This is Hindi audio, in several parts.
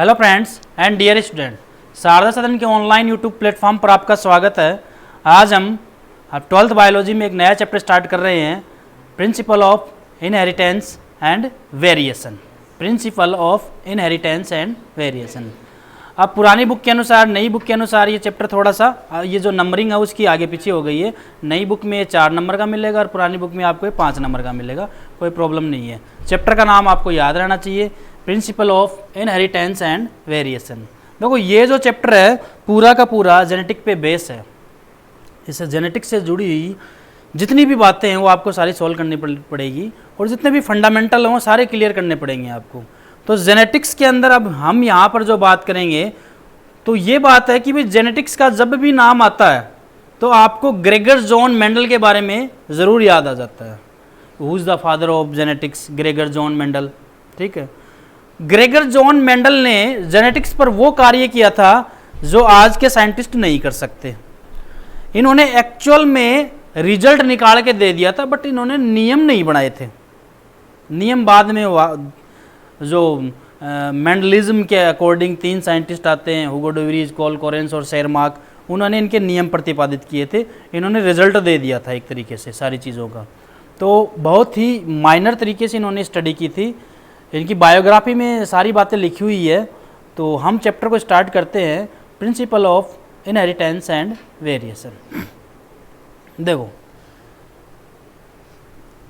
Hello friends and dear student, Sharda Sadan के ऑनलाइन यूट्यूब प्लेटफॉर्म पर आपका स्वागत है। आज हम 12th बायोलॉजी में एक नया चैप्टर स्टार्ट कर रहे हैं, principle of inheritance and variation. Principle of inheritance and variation. अब पुरानी बुक के अनुसार, नई बुक के अनुसार ये चैप्टर थोड़ा सा, ये जो नंबरिंग है उसकी आगे पीछे हो गई है। नई बुक में 4 नंबर का मिलेगा और पुरानी बुक में आपको 5 नंबर का मिलेगा, कोई प्रॉब्लम नहीं है। चैप्टर का नाम आपको याद रहना चाहिए, principle of inheritance and variation. देखो ये जो चैप्टर है पूरा का पूरा जेनेटिक पे बेस है। इससे जेनेटिक से जुड़ी हुई जितनी भी बातें हैं वो आपको सारी सॉल्व करनी पड़ेगी और जितने भी फंडामेंटल हैं वो सारे क्लियर करने पड़ेंगे आपको। तो जेनेटिक्स के अंदर अब हम यहाँ पर जो बात करेंगे तो ये बात है कि भाई जेनेटिक्स का जब भी नाम आता है तो आपको ग्रेगर जॉन मेंडल के बारे में ज़रूर याद आ जाता है। Who is the father of genetics? Gregor John Mendel. ठीक है, ग्रेगर जॉन मेंडल ने जेनेटिक्स पर वो कार्य किया था जो आज के साइंटिस्ट नहीं कर सकते। इन्होंने एक्चुअल में रिजल्ट निकाल के दे दिया था, बट इन्होंने नियम नहीं बनाए थे। नियम बाद में हुआ। जो मेंडलिज्म के अकॉर्डिंग 3 साइंटिस्ट आते हैं, हुगो डे व्रीज, कॉल कोरेंस और शेरमार्क, उन्होंने इनके नियम प्रतिपादित किए थे। इन्होंने रिजल्ट दे दिया था एक तरीके से सारी चीज़ों का। तो बहुत ही माइनर तरीके से इन्होंने स्टडी की थी। इनकी बायोग्राफी में सारी बातें लिखी हुई है। तो हम चैप्टर को स्टार्ट करते हैं, principle of inheritance and variation. देखो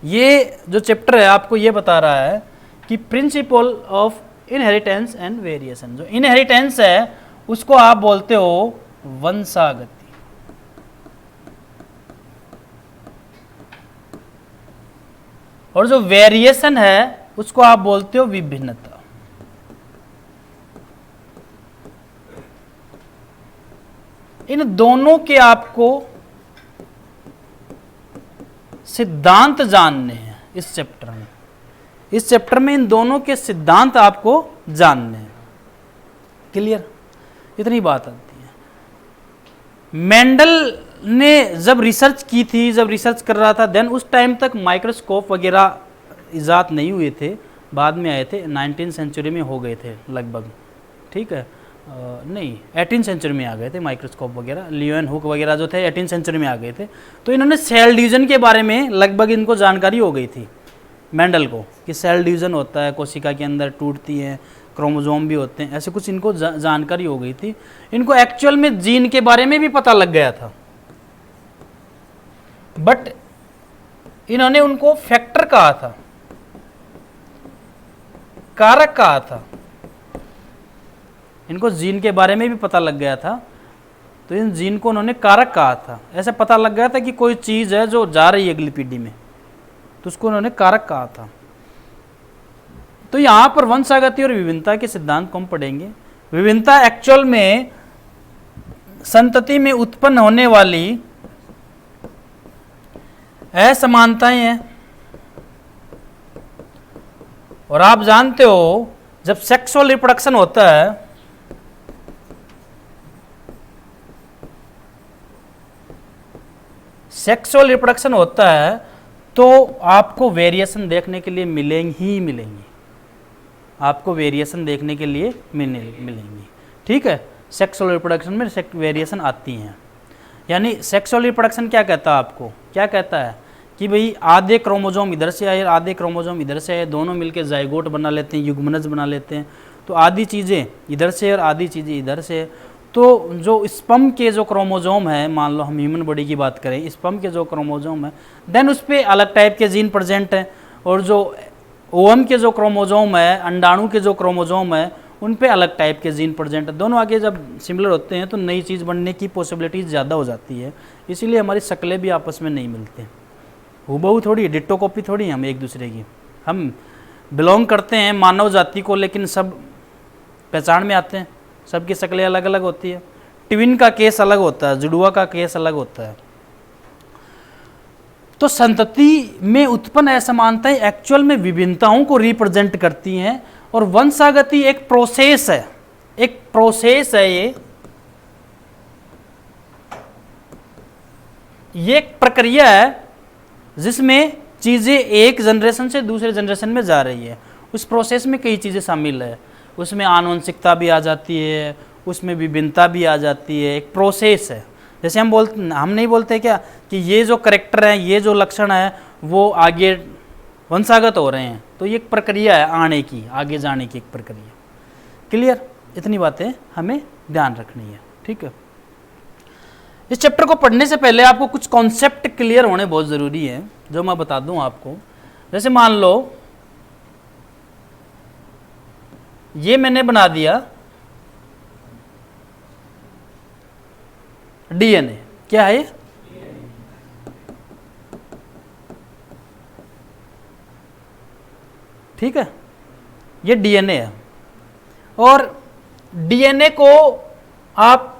ये जो चैप्टर है आपको ये बता रहा है कि principle of inheritance and variation. जो इनहेरिटेंस है उसको आप बोलते हो वंशागति, और जो वेरिएशन है उसको आप बोलते हो विभिन्नता। इन दोनों के आपको सिद्धांत जानने हैं इस चैप्टर में। इस चैप्टर में इन दोनों के सिद्धांत आपको जानने हैं। क्लियर? इतनी बात आती है। मेंडल ने जब रिसर्च की थी, जब रिसर्च कर रहा था, देन उस टाइम तक माइक्रोस्कोप वगैरह इजाद नहीं हुए थे, बाद में आए थे। 19th सेंचुरी में हो गए थे लगभग। ठीक है, नहीं 18th सेंचुरी में आ गए थे माइक्रोस्कोप वगैरह। लियोन हुक वगैरह जो थे 18th सेंचुरी में आ गए थे। तो इन्होंने सेल डिवीजन के बारे में लगभग इनको जानकारी हो गई थी मेंडल को, कि सेल डिवीजन होता है, कोशिका के अंदर टूटती है, क्रोमोजोम भी होते हैं, ऐसे कुछ इनको जानकारी हो गई थी। इनको एक्चुअल में जीन के बारे में भी पता लग गया था, बट इन्होंने उनको फैक्टर कहा था, कारक कहा था। इनको जीन के बारे में भी पता लग गया था, तो इन जीन को उन्होंने कारक कहा था। ऐसे पता लग गया था कि कोई चीज़ है जो जा रही है अगली पीढ़ी में, तो उसको उन्होंने कारक कहा था। तो यहाँ पर वंशागति और विभिन्नता के सिद्धांत को हम पढ़ेंगे। विभिन्नता एक्चुअल में संतति में उत्पन्न होने वाली असमानताएं हैं। और आप जानते हो जब सेक्सुअल रिप्रोडक्शन होता है तो आपको वेरिएशन देखने के लिए मिलेंगी। आपको वेरिएशन देखने के लिए मिलेंगी। ठीक है, सेक्सुअल रिप्रोडक्शन में वेरिएशन आती हैं। यानी सेक्सुअल रिप्रोडक्शन क्या कहता है आपको? क्या कहता है कि भाई आधे क्रोमोजोम इधर से आए, आधे क्रोमोजोम इधर से आए, दोनों मिलके जाइगोट बना लेते हैं, युग्मनज बना लेते हैं। तो आधी चीज़ें इधर से और आधी चीज़ें इधर से। तो जो स्पर्म के जो क्रोमोजोम है, मान लो हम ह्यूमन बॉडी की बात करें, स्पर्म के जो क्रोमोजोम है, देन उस पर अलग टाइप के जीन प्रेजेंट हैं। और जो ओवम के जो क्रोमोजोम है, अंडाणु के जो क्रोमोजोम है, उन पे अलग टाइप के जीन प्रेजेंट है। दोनों आगे जब सिमिलर होते हैं तो नई चीज़ बनने की पॉसिबिलिटीज़ ज़्यादा हो जाती है। इसीलिए हमारी शक्लें भी आपस में नहीं मिलती। हूबहू थोड़ी, डिट्टो कॉपी थोड़ी हम एक दूसरे की। हम बिलोंग करते हैं मानव जाति को, लेकिन सब पहचान में आते हैं, सबकी शक्लें अलग अलग होती है। ट्विन का केस अलग होता है, जुड़वा का केस अलग होता है। तो संतति में उत्पन्न असमानताएं एक्चुअल में विभिन्नताओं को रिप्रेजेंट करती हैं। और वंशागति एक प्रोसेस है, ये एक प्रक्रिया है जिसमें चीज़ें एक जनरेशन से दूसरे जनरेशन में जा रही है। उस प्रोसेस में कई चीज़ें शामिल है। उसमें आनुवंशिकता भी आ जाती है, उसमें विभिन्नता भी आ जाती है, एक प्रोसेस है। जैसे हम नहीं बोलते क्या कि ये जो करेक्टर है, ये जो लक्षण है वो आगे वंशागत हो रहे हैं, तो ये एक प्रक्रिया है आने की, आगे जाने की एक प्रक्रिया। क्लियर? इतनी बातें हमें ध्यान रखनी है, ठीक है। इस चैप्टर को पढ़ने से पहले आपको कुछ कॉन्सेप्ट क्लियर होने बहुत ज़रूरी है, जो मैं बता दूं आपको। जैसे मान लो ये मैंने बना दिया डीएनए, क्या है ये? ठीक है, ये डीएनए है। और डीएनए को आप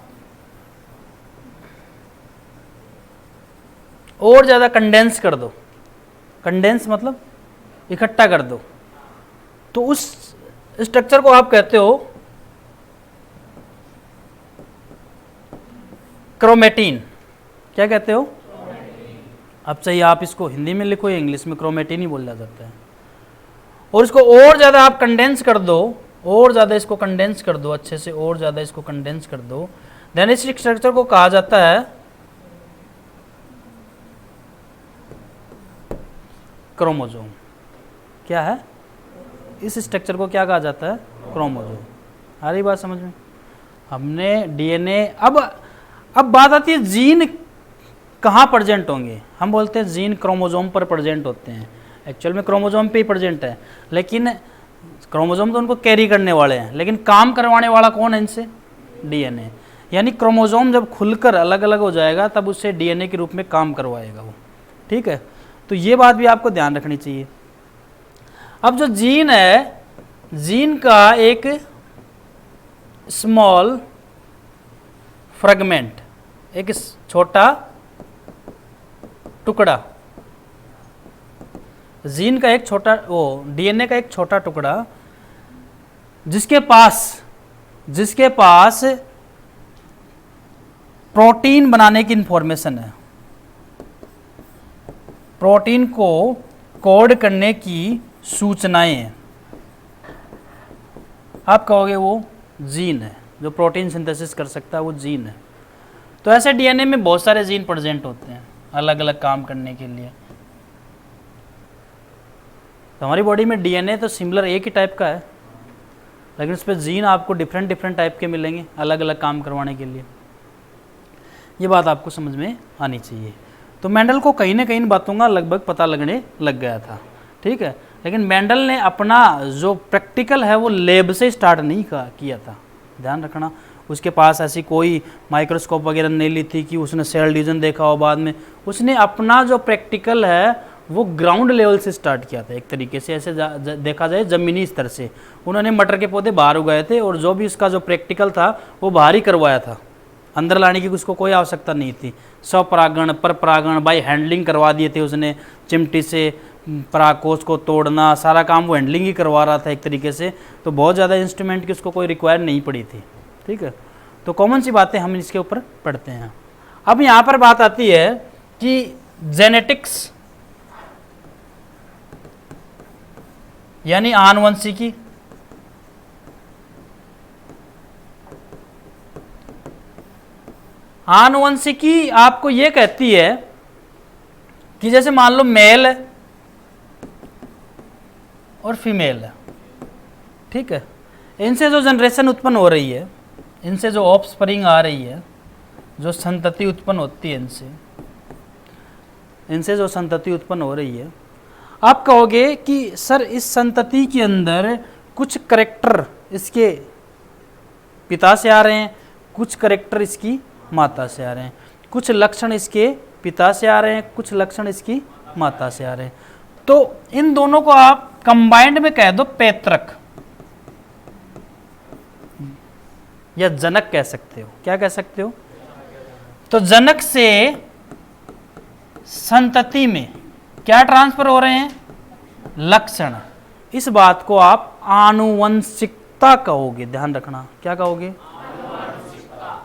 और ज़्यादा कंडेंस कर दो, कंडेंस मतलब इकट्ठा कर दो, तो उस स्ट्रक्चर को आप कहते हो क्रोमेटिन। क्या कहते हो? अब चाहिए आप इसको हिंदी में लिखो या इंग्लिश में, क्रोमेटिन ही बोला जाता है। और इसको और ज़्यादा आप कंडेंस कर दो, और ज़्यादा इसको कंडेंस कर दो अच्छे से, और ज़्यादा इसको कंडेंस कर दो, देन इस स्ट्रक्चर को कहा जाता है क्रोमोसोम। क्या है? इस स्ट्रक्चर को क्या कहा जाता है? क्रोमोसोम। आ रही बात समझ में? हमने डीएनए, अब बात आती है जीन कहाँ प्रेजेंट होंगे। हम बोलते हैं जीन क्रोमोसोम पर प्रेजेंट होते हैं, एक्चुअल में क्रोमोसोम पे ही प्रेजेंट है, लेकिन क्रोमोसोम तो उनको कैरी करने वाले हैं, लेकिन काम करवाने वाला कौन है इनसे? डीएनए। यानी क्रोमोसोम जब खुलकर अलग अलग हो जाएगा तब उससे डीएनए के रूप में काम करवाएगा वो, ठीक है। तो ये बात भी आपको ध्यान रखनी चाहिए। अब जो जीन है, जीन का एक स्मॉल फ्रेगमेंट, एक छोटा टुकड़ा, जीन का एक छोटा, वो डीएनए का एक छोटा टुकड़ा, जिसके पास प्रोटीन बनाने की इंफॉर्मेशन है, प्रोटीन को कोड करने की सूचनाएं हैं, आप कहोगे वो जीन है। जो प्रोटीन सिंथेसिस कर सकता है वो जीन है। तो ऐसे डीएनए में बहुत सारे जीन प्रेजेंट होते हैं अलग अलग काम करने के लिए। तो हमारी बॉडी में डीएनए तो सिमिलर एक ही टाइप का है, लेकिन उस पर जीन आपको डिफरेंट टाइप के मिलेंगे अलग अलग काम करवाने के लिए। ये बात आपको समझ में आनी चाहिए। तो मेंडल को कहीं ना कहीं बातों का लगभग पता लगने लग गया था, ठीक है। लेकिन मेंडल ने अपना जो प्रैक्टिकल है वो लैब से स्टार्ट नहीं किया था, ध्यान रखना। उसके पास ऐसी कोई माइक्रोस्कोप वगैरह नहीं ली थी कि उसने सेल डिवीजन देखा हो बाद में। उसने अपना जो प्रैक्टिकल है वो ग्राउंड लेवल से स्टार्ट किया था, एक तरीके से ऐसे देखा जाए ज़मीनी स्तर से। उन्होंने मटर के पौधे बाहर उगाए थे और जो भी उसका जो प्रैक्टिकल था वो बाहर ही करवाया था, अंदर लाने की उसको कोई आवश्यकता नहीं थी। स्वपरागण पर परागण बाई हैंडलिंग करवा दिए थे उसने, चिमटी से परागकोश को तोड़ना, सारा काम वो हैंडलिंग ही करवा रहा था एक तरीके से। तो बहुत ज़्यादा इंस्ट्रूमेंट की उसको कोई रिक्वायर नहीं पड़ी थी, ठीक है। तो कॉमन सी बातें हम इसके ऊपर पढ़ते हैं। अब यहाँ पर बात आती है कि जेनेटिक्स यानी आनुवंशिकी। आनुवंशिकी आपको ये कहती है कि जैसे मान लो मेल है और फीमेल है, ठीक है। इनसे जो जनरेशन उत्पन्न हो रही है, इनसे जो ऑफस्प्रिंग आ रही है, जो संतति उत्पन्न होती है इनसे जो संतति उत्पन्न हो रही है, आप कहोगे कि सर इस संतति के अंदर कुछ करैक्टर इसके पिता से आ रहे हैं, कुछ करैक्टर इसकी माता से आ रहे हैं, कुछ लक्षण इसके पिता से आ रहे हैं, कुछ लक्षण इसकी माता से आ रहे हैं। तो इन दोनों को आप कंबाइंड में कह दो पैतृक या जनक कह सकते हो। क्या कह सकते हो? तो जनक से संतति में क्या ट्रांसफर हो रहे हैं? लक्षण। इस बात को आप आनुवंशिकता कहोगे, ध्यान रखना। क्या कहोगे?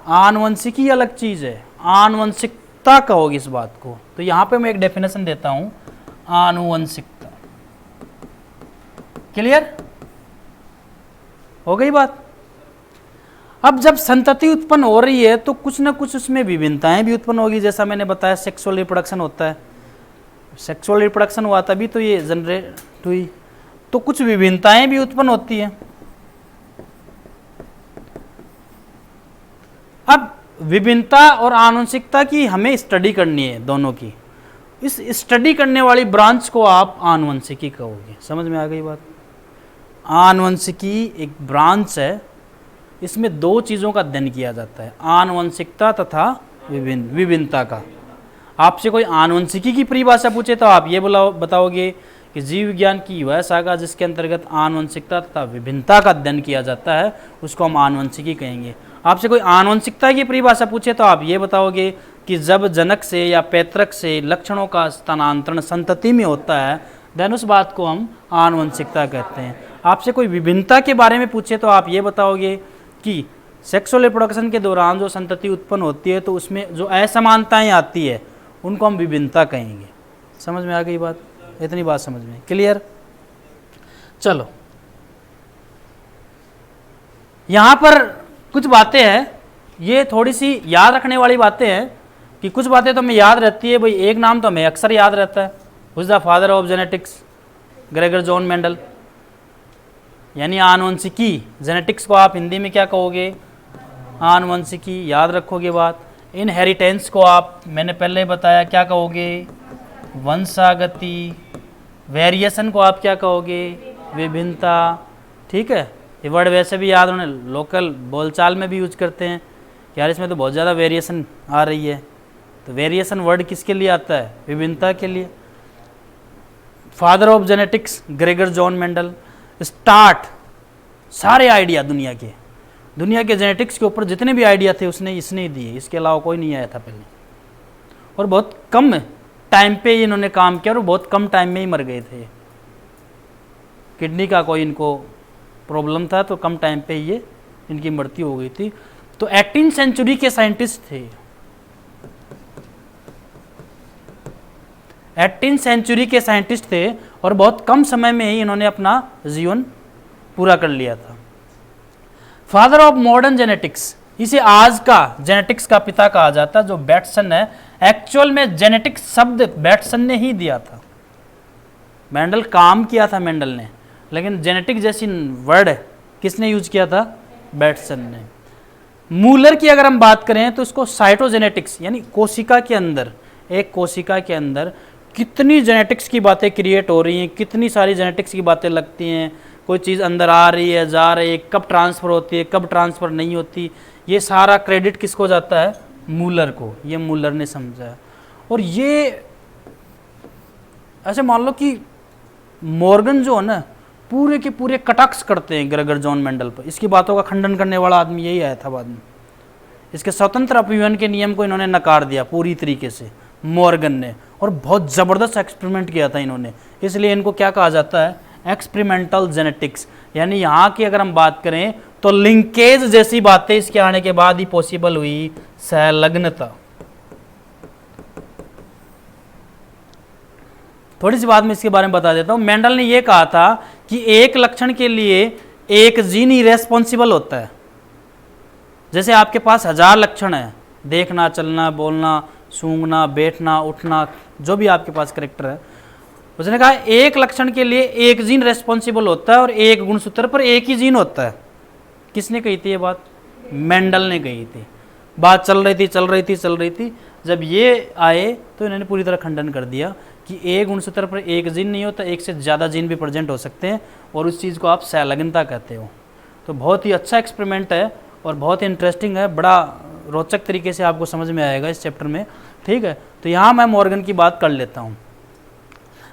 आनुवंशिकी अलग चीज है, आनुवंशिकता कहोगे इस बात को। तो यहां पे मैं एक डेफिनेशन देता हूं, आनुवंशिकता। क्लियर? हो गई बात। अब जब संतति उत्पन्न हो रही है तो कुछ ना कुछ उसमें विभिन्नताएं भी उत्पन्न होगी, जैसा मैंने बताया सेक्सुअल रिप्रोडक्शन होता है, सेक्सुअल रिप्रोडक्शन हुआ तभी तो ये जनरेट हुई, तो कुछ विभिन्नताएं भी उत्पन्न होती हैं। अब विभिन्नता और आनुवंशिकता की हमें स्टडी करनी है दोनों की, इस स्टडी करने वाली ब्रांच को आप आनुवंशिकी कहोगे। समझ में आ गई बात। आनुवंशिकी एक ब्रांच है, इसमें दो चीज़ों का अध्ययन किया जाता है, आनुवंशिकता तथा विभिन्नता का। आपसे कोई आनुवंशिकी की परिभाषा पूछे तो आप ये बताओगे कि जीव विज्ञान की वह शाखा जिसके अंतर्गत आनुवंशिकता तथा विभिन्नता का अध्ययन किया जाता है उसको हम आनुवंशिकी कहेंगे। आपसे कोई आनुवंशिकता की परिभाषा पूछे तो आप ये बताओगे कि जब जनक से या पैतृक से लक्षणों का स्थानांतरण संतति में होता है देन उस बात को हम आनुवंशिकता कहते हैं। आपसे कोई विभिन्नता के बारे में पूछे तो आप ये बताओगे कि सेक्सुअल रिप्रोडक्शन के दौरान जो संतति उत्पन्न होती है तो उसमें जो असमानताएं आती है उनको हम विभिन्नता कहेंगे। समझ में आ गई बात, इतनी बात समझ में क्लियर। चलो यहाँ पर कुछ बातें हैं, ये थोड़ी सी याद रखने वाली बातें हैं कि कुछ बातें तो हमें याद रहती है। भाई एक नाम तो हमें अक्सर याद रहता है, who is the father of genetics, Gregor John Mendel, यानी आनुवंशिकी। जेनेटिक्स को आप हिंदी में क्या कहोगे, आनुवंशिकी, याद रखोगे बात। इनहेरिटेंस को आप मैंने पहले बताया क्या कहोगे, वंशागति। वेरिएशन को आप क्या कहोगे, विभिन्नता। ठीक है, ये वर्ड वैसे भी याद होने, लोकल बोलचाल में भी यूज करते हैं, यार इसमें तो बहुत ज़्यादा वेरिएशन आ रही है, तो वेरिएशन वर्ड किसके लिए आता है, विभिन्नता के लिए। Father of genetics Gregor John Mendel. Start सारे आइडिया दुनिया के जेनेटिक्स के ऊपर जितने भी आइडिया थे इसने ही दिए, इसके अलावा कोई नहीं आया था पहले, और बहुत कम टाइम पे इन्होंने काम किया और बहुत कम टाइम में ही मर गए थे। किडनी का कोई इनको प्रॉब्लम था तो कम टाइम पे ये इनकी मृत्यु हो गई थी। तो 18वीं सेंचुरी के साइंटिस्ट थे, 18वीं सेंचुरी के साइंटिस्ट थे और बहुत कम समय में ही इन्होंने अपना जीवन पूरा कर लिया था। फादर ऑफ मॉडर्न जेनेटिक्स, इसे आज का जेनेटिक्स का पिता कहा जाता है, जो बैटसन है। एक्चुअल में जेनेटिक्स शब्द बैटसन ने ही दिया था, मेंडल काम किया था मेंडल ने, लेकिन जेनेटिक जैसी वर्ड किसने यूज किया था, बैटसन ने। मूलर की अगर हम बात करें तो इसको साइटोजेनेटिक्स, यानी कोशिका के अंदर, एक कोशिका के अंदर कितनी जेनेटिक्स की बातें क्रिएट हो रही हैं, कितनी सारी जेनेटिक्स की बातें लगती हैं, कोई चीज़ अंदर आ रही है, जा रही है, कब ट्रांसफ़र होती है, कब ट्रांसफ़र नहीं होती, ये सारा क्रेडिट किसको जाता है, मूलर को। ये मूलर ने समझा है। और ये ऐसे मान लो कि मॉर्गन जो है ना पूरे के पूरे कटाक्ष करते हैं ग्रेगर जॉन मेंडल पर, इसकी बातों का खंडन करने वाला आदमी यही आया था बाद में। इसके स्वतंत्र अपव्यवन के नियम को इन्होंने नकार दिया पूरी तरीके से मॉर्गन ने, और बहुत ज़बरदस्त एक्सपेरिमेंट किया था इन्होंने, इसलिए इनको क्या कहा जाता है, एक्सपेरिमेंटल जेनेटिक्स। यानी यहाँ की अगर हम बात करें तो लिंकेज जैसी बातें इसके आने के बाद ही पॉसिबल हुई, संलग्नता। थोड़ी सी बात मैं इसके बारे में बता देता हूँ। मेंडल ने यह कहा था कि एक लक्षण के लिए एक जीन ही रेस्पॉन्सिबल होता है। जैसे आपके पास 1000 लक्षण है, देखना, चलना, बोलना, सूंघना, बैठना, उठना, जो भी आपके पास कैरेक्टर है, उसने कहा एक लक्षण के लिए एक जीन रेस्पॉन्सिबल होता है और एक गुणसूत्र पर एक ही जीन होता है। किसने कही थी ये बात, मेंडल ने कही थी। बात चल रही थी, जब ये आए तो इन्होंने पूरी तरह खंडन कर दिया कि एक गुणसूत्र पर एक जीन नहीं होता, एक से ज़्यादा जीन भी प्रेजेंट हो सकते हैं, और उस चीज़ को आप संलग्नता कहते हो। तो बहुत ही अच्छा एक्सपेरिमेंट है और बहुत ही इंटरेस्टिंग है, बड़ा रोचक तरीके से आपको समझ में आएगा इस चैप्टर में। ठीक है, तो यहाँ मैं मॉर्गन की बात कर लेता हूँ।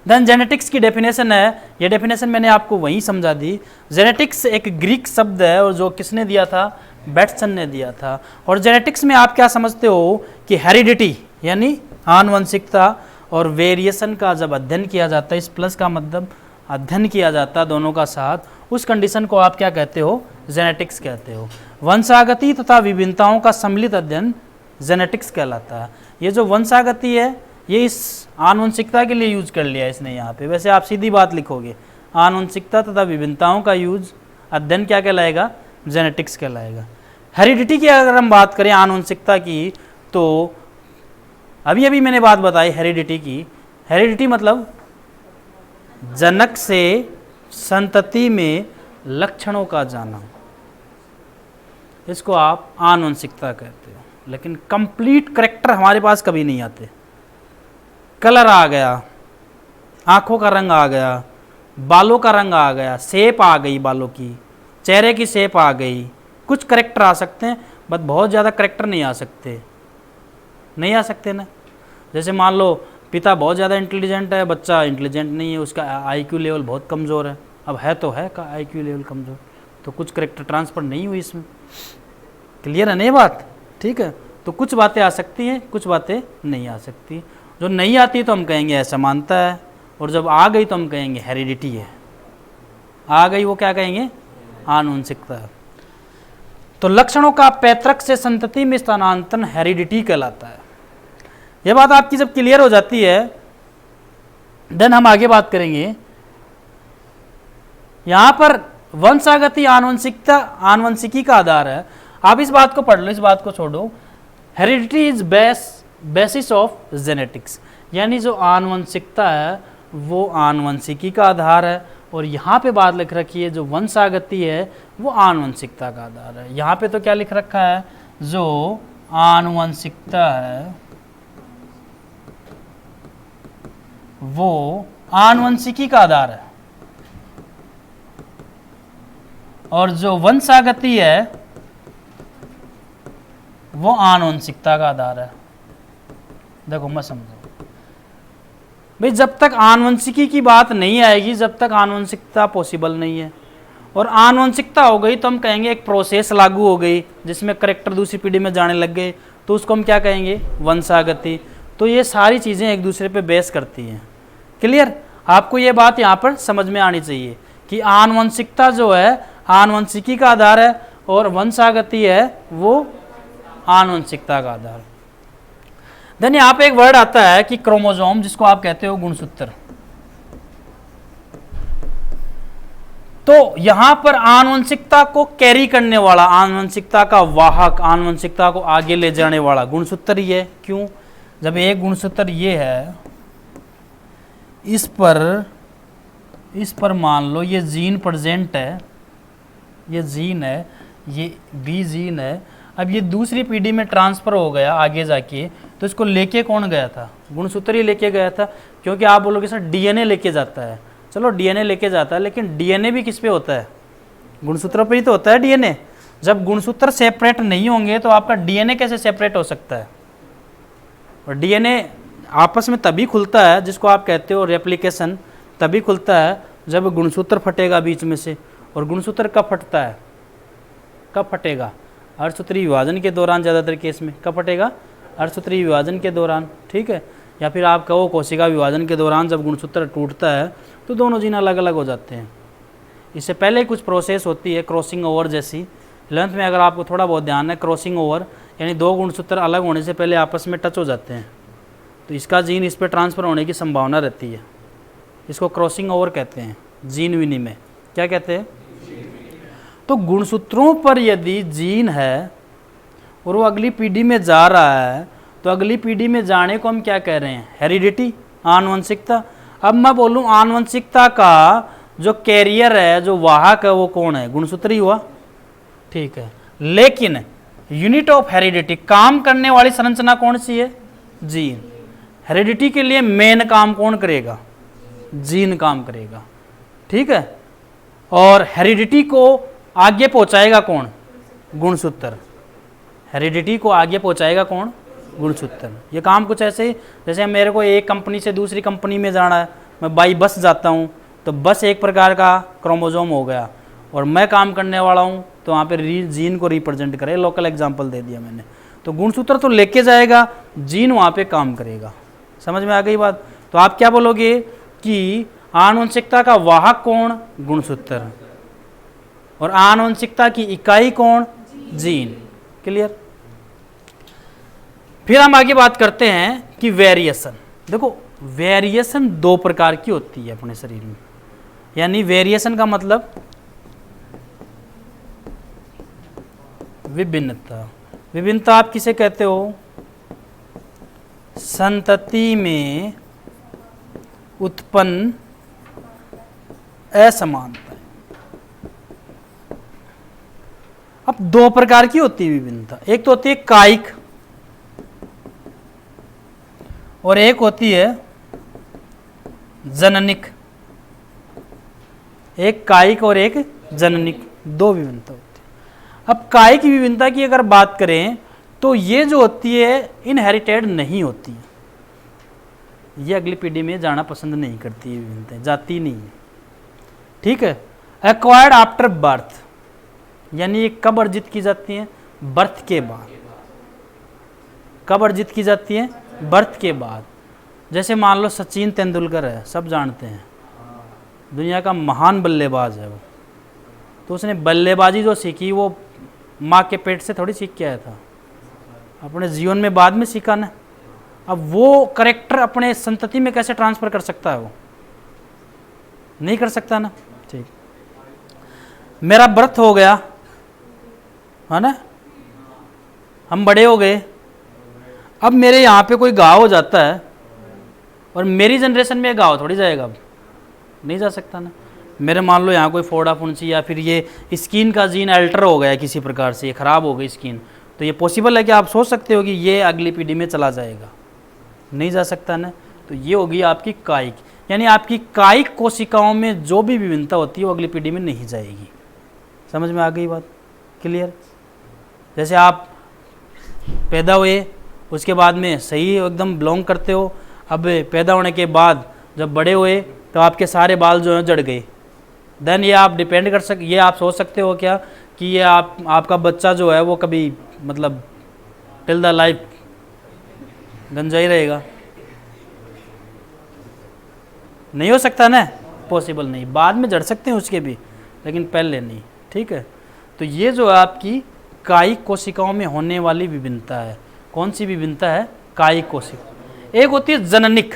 देन जेनेटिक्स की डेफिनेशन है, ये डेफिनेशन मैंने आपको वहीं समझा दी। जेनेटिक्स एक ग्रीक शब्द है और जो किसने दिया था, बैटसन ने दिया था। और जेनेटिक्स में आप क्या समझते हो कि हेरिडिटी यानी आनुवंशिकता और वेरिएशन का जब अध्ययन किया जाता है, इस प्लस का मतलब अध्ययन किया जाता है दोनों का साथ, उस कंडीशन को आप क्या कहते हो, जेनेटिक्स कहते हो। वंशागति तथा विभिन्नताओं का सम्मिलित अध्ययन जेनेटिक्स कहलाता है। ये जो वंशागति है ये इस आनुवंशिकता के लिए यूज कर लिया इसने यहाँ पे, वैसे आप सीधी बात लिखोगे, आनुवंशिकता तथा विभिन्नताओं का यूज अध्ययन क्या कहलाएगा? जेनेटिक्स कहलाएगा। हेरिडिटी की अगर हम बात करें आनुवंशिकता की, तो अभी अभी मैंने बात बताई हेरिडिटी की। हेरिडिटी मतलब जनक से संतति में लक्षणों का जाना, इसको आप आनुवंशिकता कहते हो। लेकिन कंप्लीट करेक्टर हमारे पास कभी नहीं आते। कलर आ गया, आंखों का रंग आ गया, बालों का रंग आ गया, शेप आ गई बालों की, चेहरे की शेप आ गई, कुछ करेक्टर आ सकते हैं, बट बहुत ज़्यादा करेक्टर नहीं आ सकते, नहीं आ सकते ना। जैसे मान लो पिता बहुत ज़्यादा इंटेलिजेंट है, बच्चा इंटेलिजेंट नहीं है, उसका आईक्यू लेवल बहुत कमज़ोर है। अब है तो है का आईक्यू लेवल कमज़ोर, तो कुछ करेक्टर ट्रांसफर नहीं हुई इसमें। क्लियर है नहीं बात? ठीक है, तो कुछ बातें आ सकती हैं, कुछ बातें नहीं आ सकती। जो नहीं आती तो हम कहेंगे असमानता है, और जब आ गई तो हम कहेंगे हेरिडिटी है। आ गई वो क्या कहेंगे? आनुवंशिकता है। तो लक्षणों का पैतृक से संतति में स्थानांतरण हेरिडिटी कहलाता है। यह बात आपकी जब क्लियर हो जाती है, देन हम आगे बात करेंगे। यहां पर वंशागति आनुवंशिकता आनुवंशिकी का आधार है। आप इस बात को पढ़ लो, इस बात को छोड़ो। Heredity is basis of genetics, यानी जो आनुवंशिकता है वो आनुवंशिकी का आधार है। और यहाँ पे बात लिख रखी है जो वंशागति है वो आनुवंशिकता का आधार है। यहाँ पे तो क्या लिख रखा है? जो आनुवंशिकता है वो आनुवंशिकी का आधार है, और जो वंशागति है वो आनुवंशिकता का आधार है। देखो मैं समझो भाई, जब तक आनुवंशिकी की बात नहीं आएगी, जब तक आनुवंशिकता पॉसिबल नहीं है। और आनुवंशिकता हो गई तो हम कहेंगे एक प्रोसेस लागू हो गई जिसमें करेक्टर दूसरी पीढ़ी में जाने लग गए, तो उसको हम क्या कहेंगे? वंशागति। तो ये सारी चीज़ें एक दूसरे पे बेस करती हैं। क्लियर? आपको ये बात यहाँ पर समझ में आनी चाहिए कि आनुवंशिकता जो है आनुवंशिकी का आधार है, और वंशागति है वो आनुवंशिकता का आधार। देन यहाँ पे एक वर्ड आता है कि क्रोमोसोम, जिसको आप कहते हो गुणसूत्र। तो यहां पर आनुवंशिकता को कैरी करने वाला, आनुवंशिकता का वाहक, आनुवंशिकता को आगे ले जाने वाला गुणसूत्र ही है। क्यों? जब एक गुणसूत्र ये है, इस पर मान लो ये जीन प्रेजेंट है, ये जीन है, ये बी जीन है। अब ये दूसरी पीढ़ी में ट्रांसफर हो गया आगे जाके, तो इसको लेके कौन गया था? गुणसूत्र ही लेके गया था। क्योंकि आप बोलोगे सर डीएनए लेके जाता है, चलो डीएनए लेके जाता है, लेकिन डीएनए भी किस पे होता है? गुणसूत्र पे ही तो होता है डीएनए। जब गुणसूत्र सेपरेट नहीं होंगे तो आपका डीएनए कैसे सेपरेट हो सकता है? और डीएनए आपस में तभी खुलता है, जिसको आप कहते हो रेप्लिकेशन, तभी खुलता है जब गुणसूत्र फटेगा बीच में से। और गुणसूत्र कब फटता है? कब फटेगा? अर्धसूत्रीय विभाजन के दौरान, ज़्यादातर केस में कब फटेगा? अर्धसूत्रीय विभाजन के दौरान। ठीक है, या फिर आप कहो कोशिका विभाजन के दौरान जब गुणसूत्र टूटता है तो दोनों जीन अलग अलग हो जाते हैं। इससे पहले कुछ प्रोसेस होती है क्रॉसिंग ओवर जैसी। 11th में अगर आपको थोड़ा बहुत ध्यान है, क्रॉसिंग ओवर यानी दो गुणसूत्र अलग होने से पहले आपस में टच हो जाते हैं, तो इसका जीन इस पर ट्रांसफ़र होने की संभावना रहती है। इसको क्रॉसिंग ओवर कहते हैं, जीन विनिमय। क्या कहते हैं? तो गुणसूत्रों पर यदि जीन है और वो अगली पीढ़ी में जा रहा है, तो अगली पीढ़ी में जाने को हम क्या कह रहे हैं? हेरिडिटी, आनुवंशिकता। अब मैं बोलूँ आनुवंशिकता का जो कैरियर है, जो वाहक है, वो कौन है? गुणसूत्र ही हुआ। ठीक है, लेकिन यूनिट ऑफ हेरिडिटी, काम करने वाली संरचना कौन सी है? जीन। हेरिडिटी के लिए मेन काम कौन करेगा? जीन काम करेगा। ठीक है, और हेरिडिटी को आगे पहुंचाएगा कौन? गुणसूत्र। हेरिडिटी को आगे पहुंचाएगा कौन? गुणसूत्र। ये काम कुछ ऐसे ही, जैसे मेरे को एक कंपनी से दूसरी कंपनी में जाना है, मैं बाई बस जाता हूँ, तो बस एक प्रकार का क्रोमोसोम हो गया, और मैं काम करने वाला हूँ तो वहाँ पे जीन को रिप्रेजेंट करे। लोकल एग्जांपल दे दिया मैंने। तो गुणसूत्र तो लेके जाएगा, जीन वहाँ पे काम करेगा। समझ में आ गई बात? तो आप क्या बोलोगे कि आनुवंशिकता का वाहक कौन? गुणसूत्र। और आनुवंशिकता की इकाई कौन? जीन। क्लियर? फिर हम आगे बात करते हैं कि वेरिएशन। देखो वेरिएशन दो प्रकार की होती है अपने शरीर में, यानी वेरिएशन का मतलब विभिन्नता। विभिन्नता आप किसे कहते हो? संतति में उत्पन्न असमानता। अब दो प्रकार की होती है विभिन्नता, एक तो होती है कायिक और एक होती है जननिक। एक कायिक और एक जननिक, दो विभिन्नता होती है। अब कायिक विभिन्नता की अगर बात करें तो ये जो होती है इनहेरिटेड नहीं होती है, ये अगली पीढ़ी में जाना पसंद नहीं करती है, विभिन्नताएं जाती नहीं है, ठीक है। एक्वायर्ड आफ्टर बर्थ, यानी ये कब अर्जित की जाती है? बर्थ के बाद। कब अर्जित की जाती है? बर्थ के बाद। जैसे मान लो सचिन तेंदुलकर है, सब जानते हैं, दुनिया का महान बल्लेबाज है वो, तो उसने बल्लेबाजी जो सीखी वो माँ के पेट से थोड़ी सीख के आया था, अपने जीवन में बाद में सीखा ना। अब वो करेक्टर अपने संतति में कैसे ट्रांसफर कर सकता है? वो नहीं कर सकता ना, ठीक। मेरा बर्थ हो गया है ना, हम बड़े हो गए, अब मेरे यहाँ पे कोई घाव हो जाता है और मेरी जनरेशन में घाव थोड़ी जाएगा, अब नहीं जा सकता ना। मेरे मान लो यहाँ कोई फोड़ा फुंसी या फिर ये स्किन का जीन अल्टर हो गया किसी प्रकार से, ये ख़राब हो गई स्किन, तो ये पॉसिबल है कि आप सोच सकते हो कि ये अगली पीढ़ी में चला जाएगा? नहीं जा सकता ना। तो ये होगी आपकी कायिक, यानी आपकी कायिक कोशिकाओं में जो भी विभिन्नता होती है वो अगली पीढ़ी में नहीं जाएगी। समझ में आ गई बात? क्लियर? जैसे आप पैदा हुए, उसके बाद में सही एकदम बिलोंग करते हो, अब पैदा होने के बाद जब बड़े हुए तो आपके सारे बाल जो हैं जड़ गए, देन ये आप डिपेंड कर ये आप सोच सकते हो क्या कि ये आपका बच्चा जो है वो कभी मतलब टिल द लाइफ गंजा ही रहेगा? नहीं हो सकता ना, पॉसिबल नहीं। बाद में जड़ सकते हैं उसके भी, लेकिन पहले नहीं, ठीक है। तो ये जो आपकी कायिक कोशिकाओं में होने वाली विभिन्नता है, कौन सी विभिन्नता है? कायिक कोशिका। एक होती है जननिक,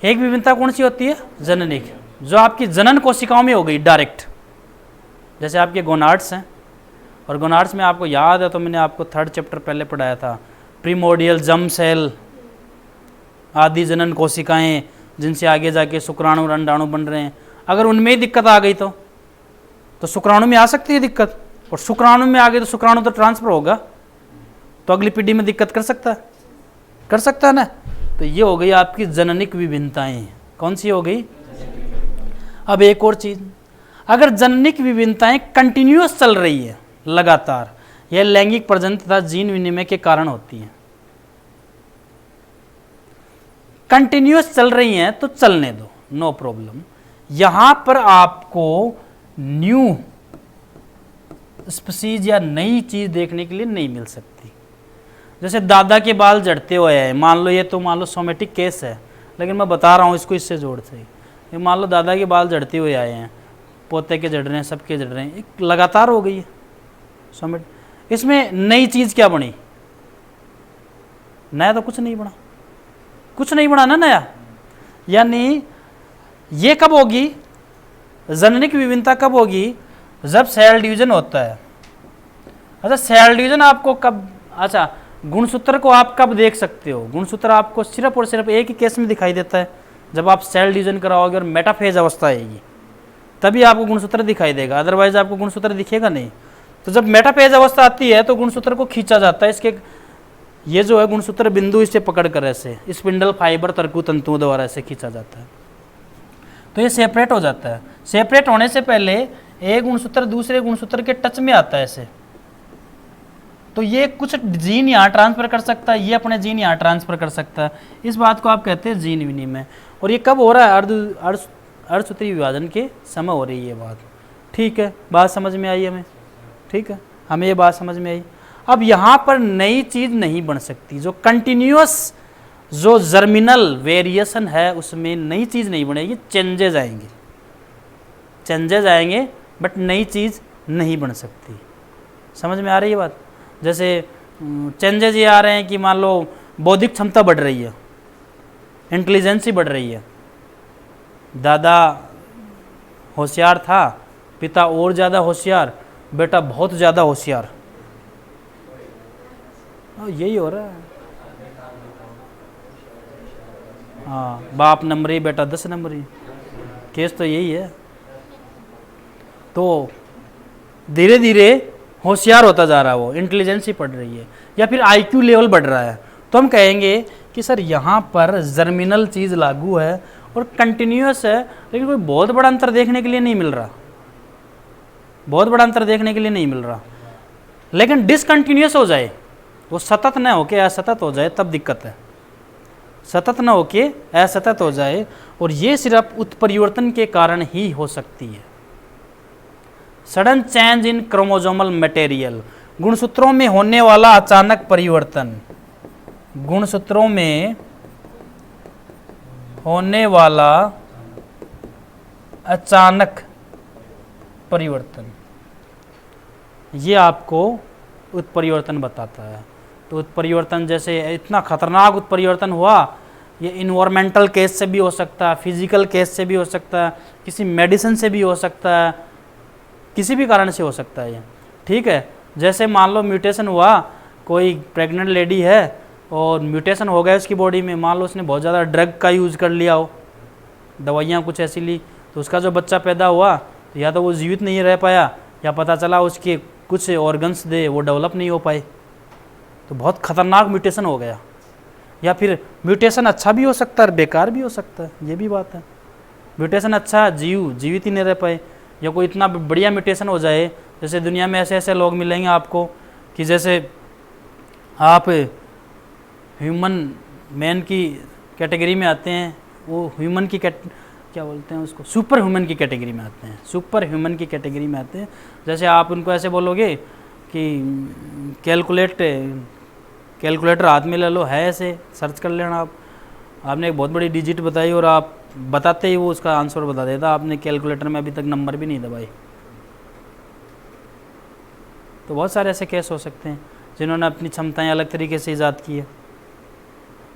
एक विभिन्नता कौन सी होती है? जननिक, जो आपकी जनन कोशिकाओं में हो गई डायरेक्ट। जैसे आपके गोनाड्स हैं, और गोनाड्स में आपको याद है तो मैंने आपको 3rd चैप्टर पहले पढ़ाया था, प्रीमोर्डियल जर्म सेल आदि जनन कोशिकाएं जिनसे आगे जाके शुक्राणु अंडाणु बन रहे हैं। अगर उनमें ही दिक्कत आ गई तो शुक्राणु में आ सकती है दिक्कत, और शुक्राणु में आ गई तो शुक्राणु तो ट्रांसफर होगा, तो अगली पीढ़ी में दिक्कत कर सकता है ना। तो ये हो गई आपकी जननिक विभिन्नताएं। कौन सी हो गई? अब एक और चीज, अगर जननिक विभिन्नताएं कंटिन्यूअस चल रही है लगातार, यह लैंगिक प्रजनन तथा जीन विनिमय के कारण होती है। कंटिन्यूअस चल रही हैं तो चलने दो, नो प्रॉब्लम। यहां पर आपको न्यू स्पीसीज या नई चीज देखने के लिए नहीं मिल सकती। जैसे दादा के बाल जड़ते हुए हैं, मान लो ये तो मान लो सोमेटिक केस है, लेकिन मैं बता रहा हूँ इसको इससे जोड़ से। ये मान लो दादा के बाल जड़ते हुए आए हैं, पोते के जड़ रहे हैं, सबके जड़ रहे हैं, एक लगातार हो गई है सोमेटिक। इसमें नई चीज़ क्या बनी? नया तो कुछ नहीं बना, कुछ नहीं बना ना नया। यानी ये कब होगी? जननिक विभिन्नता कब होगी? जब सेल डिवीजन होता है। अच्छा, सेल डिवीजन आपको कब? अच्छा, गुणसूत्र को आप कब देख सकते हो? गुणसूत्र आपको सिर्फ और सिर्फ एक ही केस में दिखाई देता है, जब आप सेल डिवीजन कराओगे और मेटाफेज अवस्था आएगी तभी आपको गुणसूत्र दिखाई देगा, अदरवाइज आपको गुणसूत्र दिखेगा नहीं। तो जब मेटाफेज अवस्था आती है तो गुणसूत्र को खींचा जाता है, इसके ये जो है गुणसूत्र बिंदु इसे पकड़ कर ऐसे स्पिंडल फाइबर तरकु तंतुओं द्वारा ऐसे खींचा जाता है, तो ये सेपरेट हो जाता है। सेपरेट होने से पहले एक गुणसूत्र दूसरे गुणसूत्र के टच में आता है ऐसे, तो ये कुछ जीन यहाँ ट्रांसफर कर सकता है, ये अपने जीन यहाँ ट्रांसफर कर सकता है। इस बात को आप कहते हैं जीन विनिमय। और ये कब हो रहा है? अर्धसूत्री विभाजन के समय हो रही है ये बात। ठीक है, बात समझ में आई हमें? ठीक है, हमें ये बात समझ में आई। अब यहाँ पर नई चीज़ नहीं बन सकती, जो कंटिन्यूअस जो जर्मिनल वेरिएशन है उसमें नई चीज़ नहीं बनेगी, चेंजेज आएंगे, चेंजेज आएंगे, बट नई चीज़ नहीं बन सकती। समझ में आ रही है बात? जैसे चेंजेज ये आ रहे हैं कि मान लो बौद्धिक क्षमता बढ़ रही है, इंटेलिजेंसी बढ़ रही है, दादा होशियार था, पिता और ज़्यादा होशियार, बेटा बहुत ज़्यादा होशियार। यही हो रहा है। हाँ, बाप नंबरी बेटा 10 नंबरी, केस तो यही है। तो धीरे धीरे होशियार होता जा रहा है वो, इंटेलिजेंस ही बढ़ रही है, या फिर आईक्यू लेवल बढ़ रहा है। तो हम कहेंगे कि सर यहाँ पर जर्मिनल चीज़ लागू है और कंटिन्यूअस है, लेकिन कोई बहुत बड़ा अंतर देखने के लिए नहीं मिल रहा, बहुत बड़ा अंतर देखने के लिए नहीं मिल रहा। लेकिन डिसकंटिन्यूअस हो जाए, वो सतत न होके असतत हो जाए, तब दिक्कत है। सतत न होके असतत हो जाए, और ये सिर्फ उत्परिवर्तन के कारण ही हो सकती है। Sudden change in chromosomal material, गुणसूत्रों में होने वाला अचानक परिवर्तन, गुणसूत्रों में होने वाला अचानक परिवर्तन, ये आपको उत्परिवर्तन बताता है। तो उत्परिवर्तन जैसे इतना खतरनाक उत्परिवर्तन हुआ, ये इन्वायरमेंटल केस से भी हो सकता है, फिजिकल केस से भी हो सकता है, किसी मेडिसिन से भी हो सकता है, किसी भी कारण से हो सकता है ये, ठीक है। जैसे मान लो म्यूटेशन हुआ, कोई प्रेग्नेंट लेडी है और म्यूटेशन हो गया उसकी बॉडी में, मान लो उसने बहुत ज़्यादा ड्रग का यूज़ कर लिया हो, दवाइयाँ कुछ ऐसी ली, तो उसका जो बच्चा पैदा हुआ, तो या तो वो जीवित नहीं रह पाया, या पता चला उसके कुछ ऑर्गन्स दे वो डेवलप नहीं हो पाए, तो बहुत खतरनाक म्यूटेशन हो गया। या फिर म्यूटेशन अच्छा भी हो सकता है और बेकार भी हो सकता है, ये भी बात है। म्यूटेशन अच्छा, जीवित ही नहीं रह पाए, या कोई इतना बढ़िया म्यूटेशन हो जाए, जैसे दुनिया में ऐसे ऐसे लोग मिलेंगे आपको कि जैसे आप ह्यूमन मैन की कैटेगरी में आते हैं, वो ह्यूमन की क्या बोलते हैं उसको, सुपर ह्यूमन की कैटेगरी में आते हैं, सुपर ह्यूमन की कैटेगरी में आते हैं। जैसे आप उनको ऐसे बोलोगे कि कैलकुलेटर हाथ में ले लो, है ऐसे सर्च कर लेना आप, आपने एक बहुत बड़ी डिजिट बताई और आप बताते ही वो उसका आंसर बता देता, आपने कैलकुलेटर में अभी तक नंबर भी नहीं दबाई। तो बहुत सारे ऐसे केस हो सकते हैं जिन्होंने अपनी क्षमताएं अलग तरीके से ईजाद की है,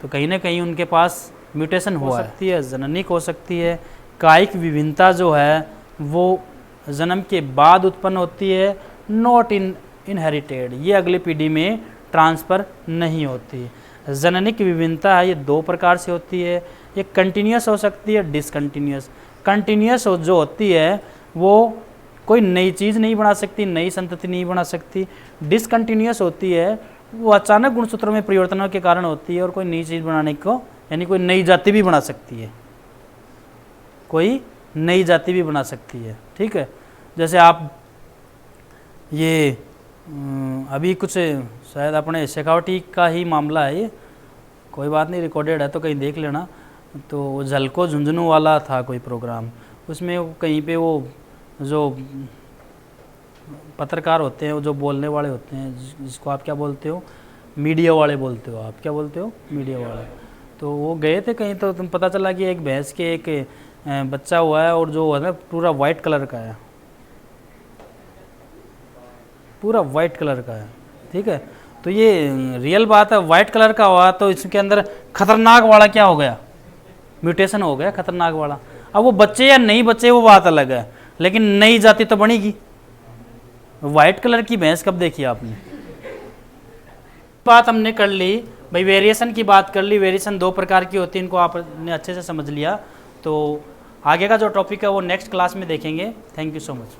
तो कहीं ना कहीं उनके पास म्यूटेशन हो सकती है, जननिक हो सकती है। कायिक विभिन्नता जो है वो जन्म के बाद उत्पन्न होती है, नॉट इनहेरिटेड, ये अगली पीढ़ी में ट्रांसफ़र नहीं होती। जननिक विभिन्नता है, ये दो प्रकार से होती है, ये कंटिन्यूस हो सकती है, डिसकंटिन्यूस। कंटिन्यूस जो होती है वो कोई नई चीज़ नहीं बना सकती, नई संतति नहीं बना सकती। डिसकंटिन्यूस होती है, वो अचानक गुणसूत्रों में परिवर्तनों के कारण होती है, और कोई नई चीज़ बनाने को, यानी कोई नई जाति भी बना सकती है, कोई नई जाति भी बना सकती है, ठीक है। जैसे आप ये अभी कुछ शायद अपने शेखावटी का ही मामला है ये, कोई बात नहीं, रिकॉर्डेड है तो कहीं देख लेना। तो झलको झुंझुनू वाला था कोई प्रोग्राम, उसमें कहीं पे वो जो पत्रकार होते हैं, वो जो बोलने वाले होते हैं, जिसको आप क्या बोलते हो, मीडिया वाले बोलते हो, आप क्या बोलते हो, मीडिया वाले। तो वो गए थे कहीं, तो तुम पता चला कि एक भैंस के एक बच्चा हुआ है, और जो है ना पूरा वाइट कलर का है, पूरा वाइट कलर का है, ठीक है। तो ये रियल बात है, वाइट कलर का हुआ, तो इसके अंदर खतरनाक वाला क्या हो गया, म्यूटेशन हो गया खतरनाक वाला। अब वो बच्चे या नहीं बच्चे वो बात अलग है, लेकिन नई जाति तो बनेगी। वाइट कलर की भैंस कब देखी आपने? बात हमने कर ली भाई, वेरिएशन की बात कर ली। वेरिएशन दो प्रकार की होती है, इनको आपने अच्छे से समझ लिया। तो आगे का जो टॉपिक है वो नेक्स्ट क्लास में देखेंगे। Thank you so much.